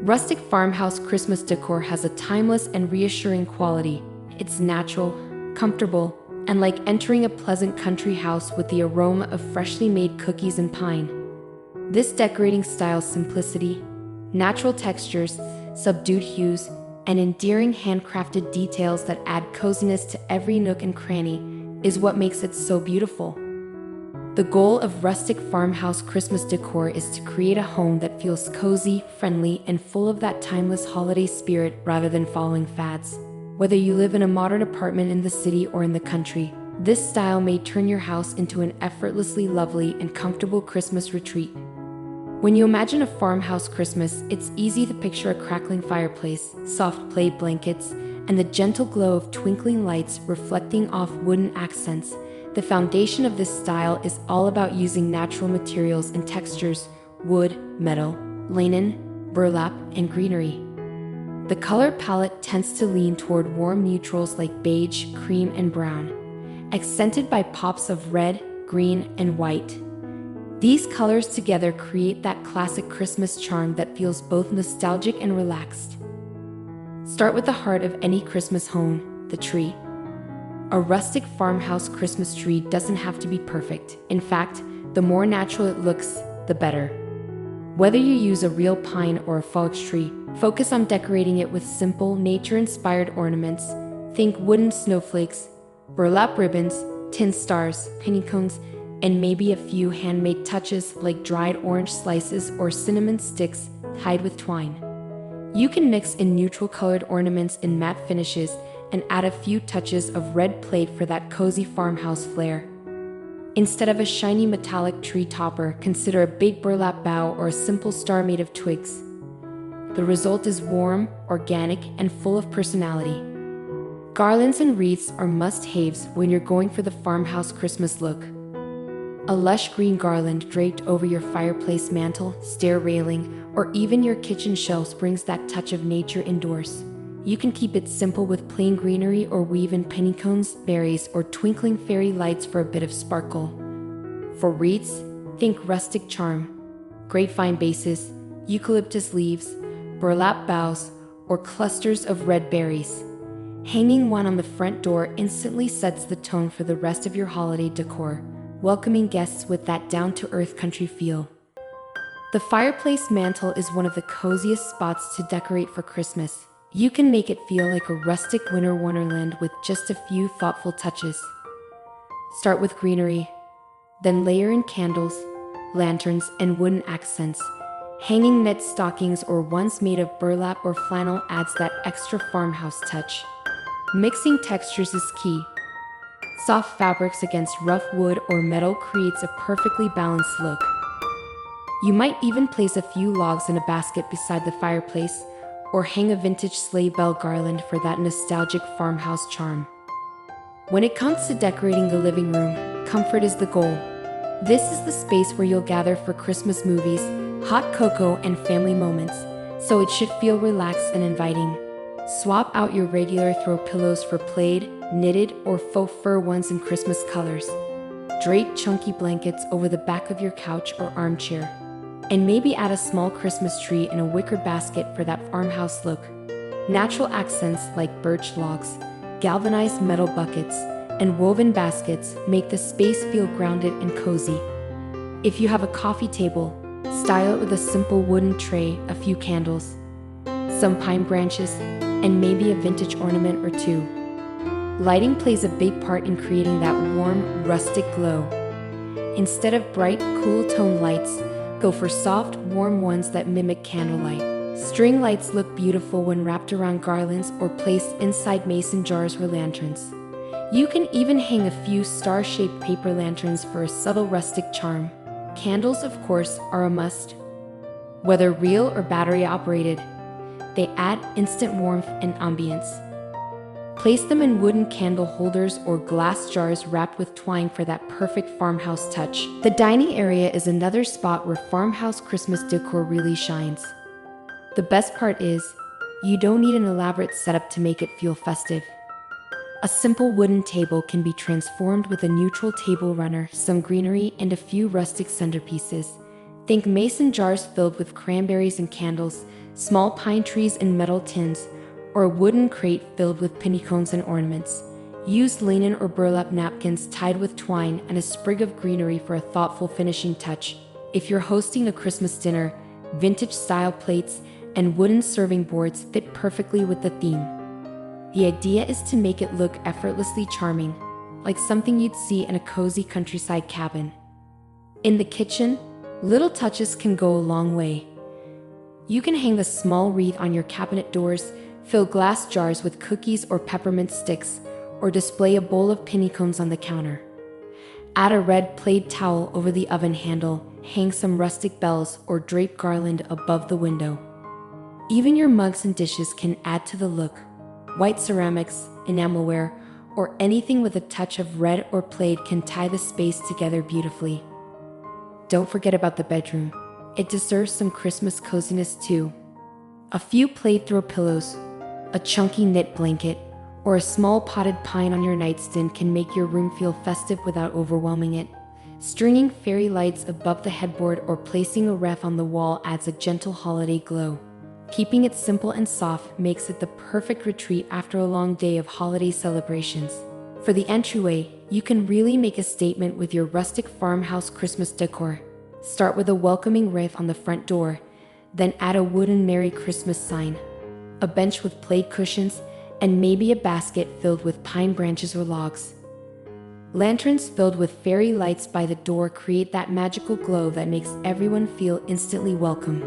Rustic Farmhouse Christmas decor has a timeless and reassuring quality. It's natural, comfortable, and like entering a pleasant country house with the aroma of freshly made cookies and pine. This decorating style's simplicity, natural textures, subdued hues, and endearing handcrafted details that add coziness to every nook and cranny is what makes it so beautiful. The goal of Rustic Farmhouse Christmas decor is to create a home that feels cozy, friendly, and full of that timeless holiday spirit rather than following fads. Whether you live in a modern apartment in the city or in the country, this style may turn your house into an effortlessly lovely and comfortable Christmas retreat. When you imagine a farmhouse Christmas, it's easy to picture a crackling fireplace, soft plaid blankets, and the gentle glow of twinkling lights reflecting off wooden accents. The foundation of this style is all about using natural materials and textures: wood, metal, linen, burlap, and greenery. The color palette tends to lean toward warm neutrals like beige, cream, and brown, accented by pops of red, green, and white. These colors together create that classic Christmas charm that feels both nostalgic and relaxed. Start with the heart of any Christmas home, the tree. A rustic farmhouse Christmas tree doesn't have to be perfect. In fact, the more natural it looks, the better. Whether you use a real pine or a foliage tree, focus on decorating it with simple, nature-inspired ornaments. Think wooden snowflakes, burlap ribbons, tin stars, pinecones, and maybe a few handmade touches like dried orange slices or cinnamon sticks tied with twine. You can mix in neutral-colored ornaments in matte finishes and add a few touches of red plaid for that cozy farmhouse flair. Instead of a shiny metallic tree topper, consider a big burlap bough or a simple star made of twigs. The result is warm, organic, and full of personality. Garlands and wreaths are must-haves when you're going for the farmhouse Christmas look. A lush green garland draped over your fireplace mantel, stair railing, or even your kitchen shelves brings that touch of nature indoors. You can keep it simple with plain greenery or weave in pinecones, berries, or twinkling fairy lights for a bit of sparkle. For wreaths, think rustic charm, grapevine bases, eucalyptus leaves, burlap boughs, or clusters of red berries. Hanging one on the front door instantly sets the tone for the rest of your holiday decor, welcoming guests with that down-to-earth country feel. The fireplace mantle is one of the coziest spots to decorate for Christmas. You can make it feel like a rustic winter wonderland with just a few thoughtful touches. Start with greenery, then layer in candles, lanterns, and wooden accents. Hanging knit stockings or ones made of burlap or flannel adds that extra farmhouse touch. Mixing textures is key. Soft fabrics against rough wood or metal creates a perfectly balanced look. You might even place a few logs in a basket beside the fireplace, or hang a vintage sleigh bell garland for that nostalgic farmhouse charm. When it comes to decorating the living room, comfort is the goal. This is the space where you'll gather for Christmas movies, hot cocoa, and family moments, so it should feel relaxed and inviting. Swap out your regular throw pillows for plaid, knitted, or faux fur ones in Christmas colors. Drape chunky blankets over the back of your couch or armchair. And maybe add a small Christmas tree in a wicker basket for that farmhouse look. Natural accents like birch logs, galvanized metal buckets, and woven baskets make the space feel grounded and cozy. If you have a coffee table, style it with a simple wooden tray, a few candles, some pine branches, and maybe a vintage ornament or two. Lighting plays a big part in creating that warm, rustic glow. Instead of bright, cool-tone lights, go for soft, warm ones that mimic candlelight. String lights look beautiful when wrapped around garlands or placed inside mason jars or lanterns. You can even hang a few star-shaped paper lanterns for a subtle rustic charm. Candles, of course, are a must. Whether real or battery-operated, they add instant warmth and ambience. Place them in wooden candle holders or glass jars wrapped with twine for that perfect farmhouse touch. The dining area is another spot where farmhouse Christmas decor really shines. The best part is, you don't need an elaborate setup to make it feel festive. A simple wooden table can be transformed with a neutral table runner, some greenery, and a few rustic centerpieces. Think mason jars filled with cranberries and candles, small pine trees in metal tins, or a wooden crate filled with pinecones and ornaments. Use linen or burlap napkins tied with twine and a sprig of greenery for a thoughtful finishing touch. If you're hosting a Christmas dinner, vintage-style plates and wooden serving boards fit perfectly with the theme. The idea is to make it look effortlessly charming, like something you'd see in a cozy countryside cabin. In the kitchen, little touches can go a long way. You can hang the small wreath on your cabinet doors, fill glass jars with cookies or peppermint sticks, or display a bowl of pinecones on the counter. Add a red plaid towel over the oven handle, hang some rustic bells, or drape garland above the window. Even your mugs and dishes can add to the look. White ceramics, enamelware, or anything with a touch of red or plaid can tie the space together beautifully. Don't forget about the bedroom. It deserves some Christmas coziness too. A few plaid throw pillows, a chunky knit blanket, or a small potted pine on your nightstand can make your room feel festive without overwhelming it. Stringing fairy lights above the headboard or placing a wreath on the wall adds a gentle holiday glow. Keeping it simple and soft makes it the perfect retreat after a long day of holiday celebrations. For the entryway, you can really make a statement with your rustic farmhouse Christmas decor. Start with a welcoming wreath on the front door, then add a wooden Merry Christmas sign, a bench with plaid cushions, and maybe a basket filled with pine branches or logs. Lanterns filled with fairy lights by the door create that magical glow that makes everyone feel instantly welcome.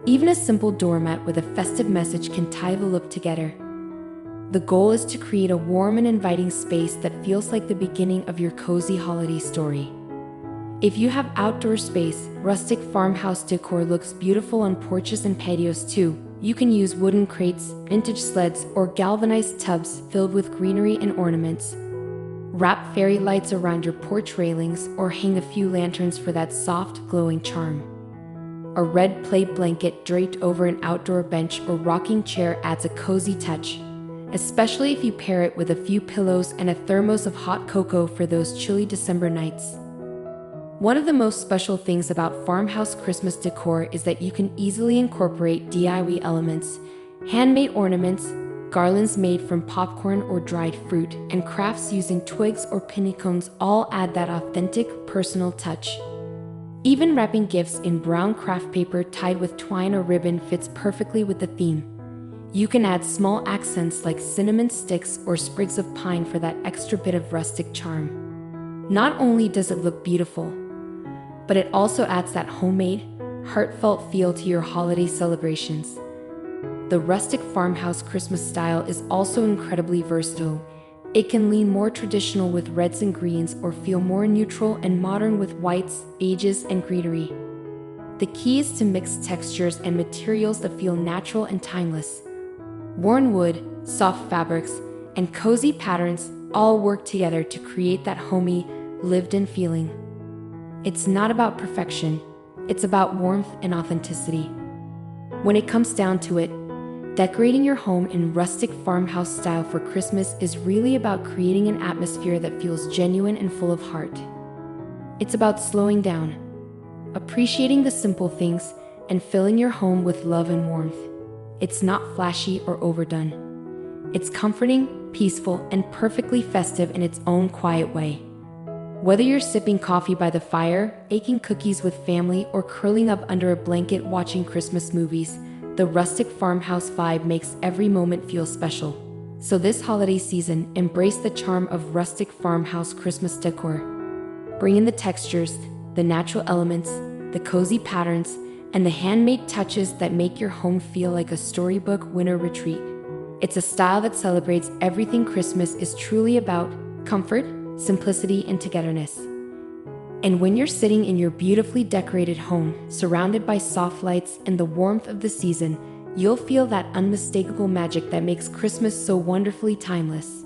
Even a simple doormat with a festive message can tie the look together. The goal is to create a warm and inviting space that feels like the beginning of your cozy holiday story. If you have outdoor space, rustic farmhouse decor looks beautiful on porches and patios too. You can use wooden crates, vintage sleds, or galvanized tubs filled with greenery and ornaments. Wrap fairy lights around your porch railings or hang a few lanterns for that soft, glowing charm. A red plaid blanket draped over an outdoor bench or rocking chair adds a cozy touch, especially if you pair it with a few pillows and a thermos of hot cocoa for those chilly December nights. One of the most special things about farmhouse Christmas decor is that you can easily incorporate DIY elements, handmade ornaments, garlands made from popcorn or dried fruit, and crafts using twigs or pinecones all add that authentic, personal touch. Even wrapping gifts in brown craft paper tied with twine or ribbon fits perfectly with the theme. You can add small accents like cinnamon sticks or sprigs of pine for that extra bit of rustic charm. Not only does it look beautiful, but it also adds that homemade, heartfelt feel to your holiday celebrations. The rustic farmhouse Christmas style is also incredibly versatile. It can lean more traditional with reds and greens or feel more neutral and modern with whites, beiges, and greenery. The key is to mix textures and materials that feel natural and timeless. Worn wood, soft fabrics, and cozy patterns all work together to create that homey, lived-in feeling. It's not about perfection, it's about warmth and authenticity. When it comes down to it, decorating your home in rustic farmhouse style for Christmas is really about creating an atmosphere that feels genuine and full of heart. It's about slowing down, appreciating the simple things, and filling your home with love and warmth. It's not flashy or overdone. It's comforting, peaceful, and perfectly festive in its own quiet way. Whether you're sipping coffee by the fire, baking cookies with family, or curling up under a blanket watching Christmas movies, the rustic farmhouse vibe makes every moment feel special. So this holiday season, embrace the charm of rustic farmhouse Christmas decor. Bring in the textures, the natural elements, the cozy patterns, and the handmade touches that make your home feel like a storybook winter retreat. It's a style that celebrates everything Christmas is truly about: comfort, simplicity, and togetherness. And when you're sitting in your beautifully decorated home, surrounded by soft lights and the warmth of the season, you'll feel that unmistakable magic that makes Christmas so wonderfully timeless.